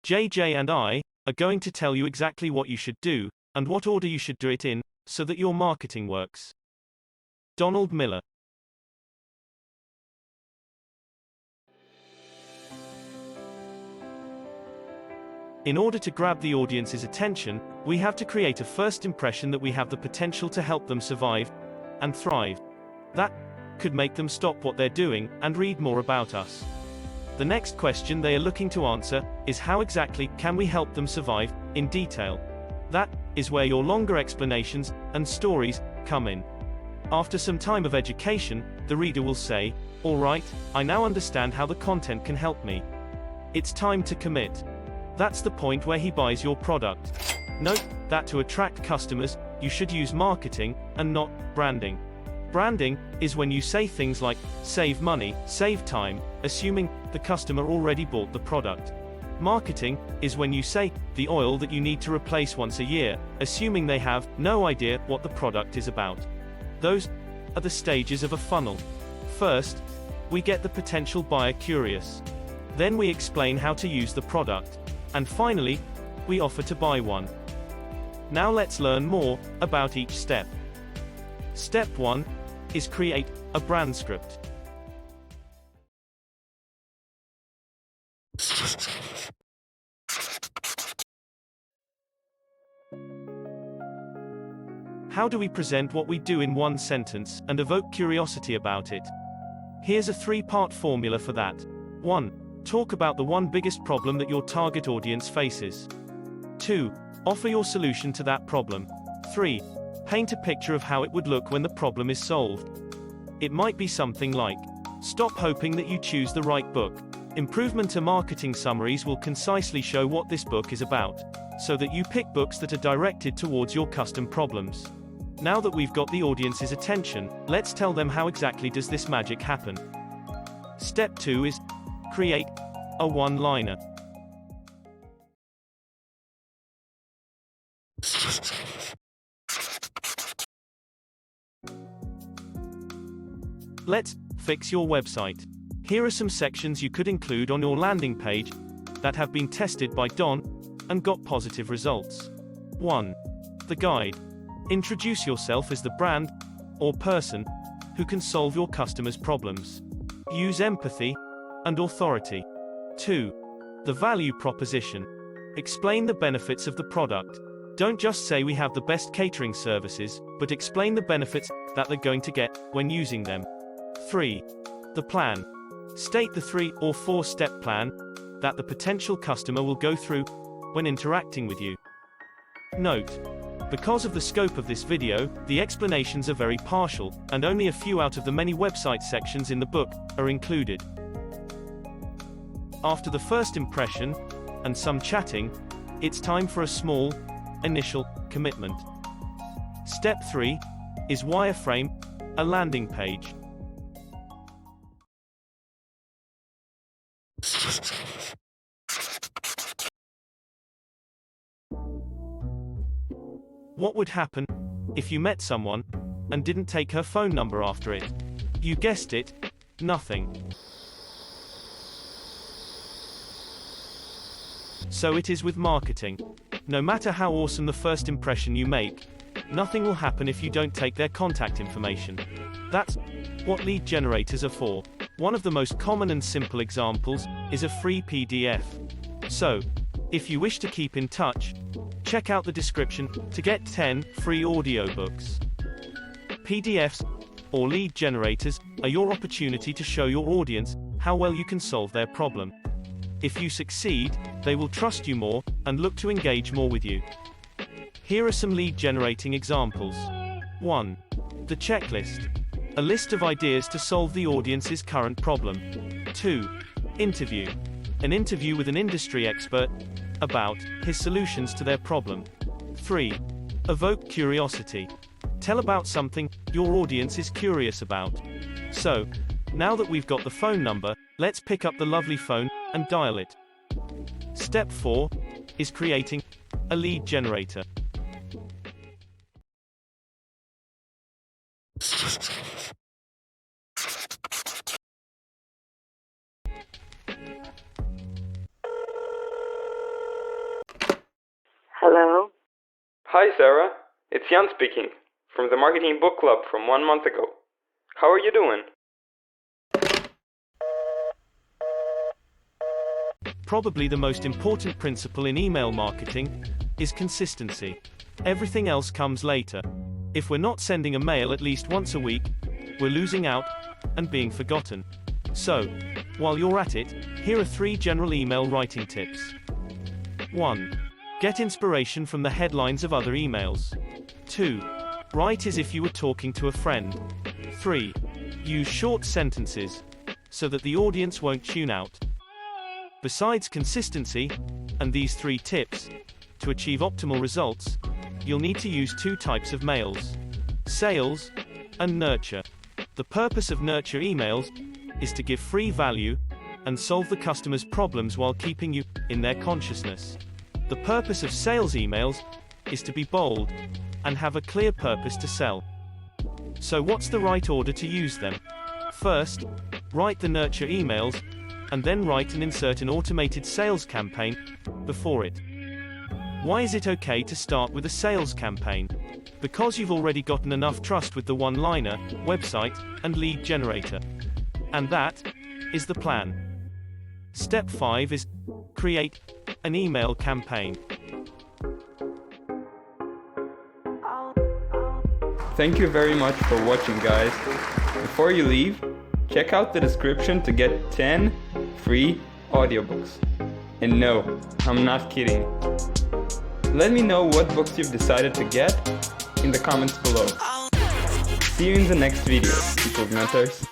JJ and I are going to tell you exactly what you should do, and what order you should do it in, so that your marketing works. Donald Miller. In order to grab the audience's attention, we have to create a first impression that we have the potential to help them survive and thrive. That could make them stop what they're doing and read more about us. The next question they are looking to answer is how exactly can we help them survive in detail. That is where your longer explanations and stories come in. After some time of education, the reader will say, "All right, I now understand how the content can help me. It's time to commit." That's the point where he buys your product. Note that to attract customers, you should use marketing and not branding. Branding is when you say things like, save money, save time, assuming the customer already bought the product. Marketing is when you say, the oil that you need to replace once a year, assuming they have no idea what the product is about. Those are the stages of a funnel. First, we get the potential buyer curious. Then we explain how to use the product. And finally, we offer to buy one. Now let's learn more about each step. Step 1 is create a brand script. How do we present what we do in one sentence and evoke curiosity about it? Here's a 3-part formula for that. 1. Talk about the one biggest problem that your target audience faces. 2. Offer your solution to that problem. 3. Paint a picture of how it would look when the problem is solved. It might be something like, stop hoping that you choose the right book. Improvement to marketing summaries will concisely show what this book is about, so that you pick books that are directed towards your custom problems. Now that we've got the audience's attention, let's tell them how exactly does this magic happen. Step 2 is create a one-liner. Let's fix your website. Here are some sections you could include on your landing page that have been tested by Don and got positive results. 1. The guide. Introduce yourself as the brand or person who can solve your customers' problems. Use empathy and authority. 2. The value proposition. Explain the benefits of the product. Don't just say we have the best catering services, but explain the benefits that they're going to get when using them. 3. The plan. State the 3 or 4-step plan that the potential customer will go through when interacting with you. Note: because of the scope of this video, the explanations are very partial, and only a few out of the many website sections in the book are included. After the first impression and some chatting, it's time for a small initial commitment. Step 3 is wireframe a landing page. What would happen if you met someone and didn't take her phone number after it? You guessed it, nothing. So it is with marketing. No matter how awesome the first impression you make, nothing will happen if you don't take their contact information. That's what lead generators are for. One of the most common and simple examples is a free PDF. So, if you wish to keep in touch, check out the description to get 10 free audiobooks. PDFs, or lead generators, are your opportunity to show your audience how well you can solve their problem. If you succeed, they will trust you more and look to engage more with you. Here are some lead generating examples. 1. The checklist. A list of ideas to solve the audience's current problem. 2. Interview. An interview with an industry expert about his solutions to their problem. 3. Evoke curiosity. Tell about something your audience is curious about. So, now that we've got the phone number, let's pick up the lovely phone and dial it. Step 4 is creating a lead generator. Hi Sarah, it's Jan speaking, from the Marketing Book Club from 1 month ago. How are you doing? Probably the most important principle in email marketing is consistency. Everything else comes later. If we're not sending a mail at least once a week, we're losing out and being forgotten. So, while you're at it, here are 3 general email writing tips. 1. Get inspiration from the headlines of other emails. 2. Write as if you were talking to a friend. 3. Use short sentences, so that the audience won't tune out. Besides consistency, and these 3 tips, to achieve optimal results, you'll need to use 2 types of mails: sales and nurture. The purpose of nurture emails is to give free value and solve the customer's problems while keeping you in their consciousness. The purpose of sales emails is to be bold and have a clear purpose to sell. So what's the right order to use them? First, write the nurture emails, and then write and insert an automated sales campaign before it. Why is it okay to start with a sales campaign? Because you've already gotten enough trust with the one-liner, website, and lead generator. And that is the plan. Step 5 is create an email campaign. Thank you very much for watching, guys. Before you leave, check out the description to get 10 free audiobooks. And no, I'm not kidding. Let me know what books you've decided to get in the comments below. See you in the next video, Improvementers.